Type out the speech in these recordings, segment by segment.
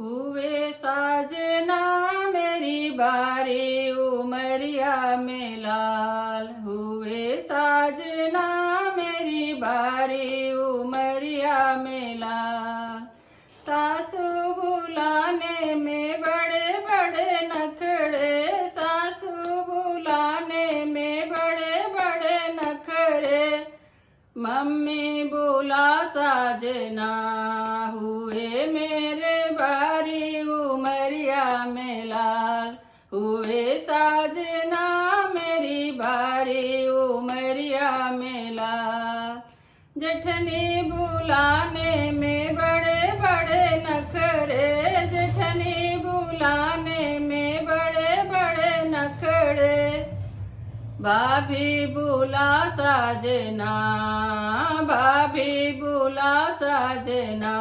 हुए साजना मेरी बारी उमरिया में लाल। हुए साजना मेरी बारी उमरिया में लाल। सासू बुलाने में बड़े बड़े नखरे, सासू बुलाने में बड़े बड़े नखरे। मम्मी बोला साजना हुए मेरे बारी उमरिया में लाल। हुए साजना मेरी बारी उमरिया में लाल। जेठनी बुलाने में बड़े बड़े नखरे, जेठनी बुलाने में बड़े बड़े नखरे। भाभी बुला साजना, भाभी बुला साजना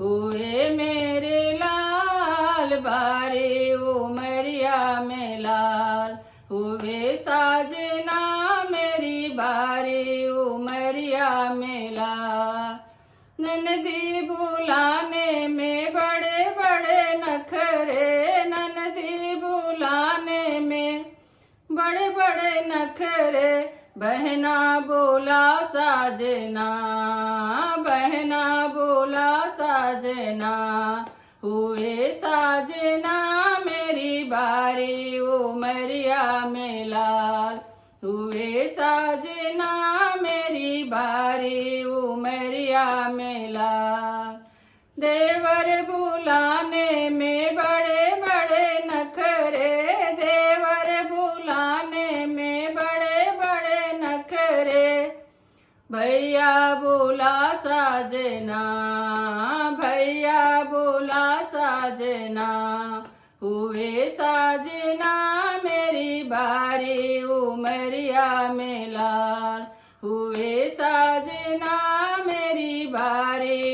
हुए मेरे लाल बारी उमरिया में लाल। हुए साजना मेरी बारी उमरिया में लाल। ननदी बुलाने में बड़े बड़े नखरे, ननदी बुलाने में बड़े बड़े नखरे। बहना बोला साजना, बहना बोला साजना हुए साजना मेरी बारी उमरिया में लाल। हुए साजना मेरी बारी उमरिया में लाल। देवर बुलाने में बड़े बड़े नखरे, देवर बुलाने में बड़े बड़े नखरे। भैया बोला साजना, भैया बोला साजना हुए साजना मेरी बारी उमरिया में लाल। हुए साजना मेरी बारी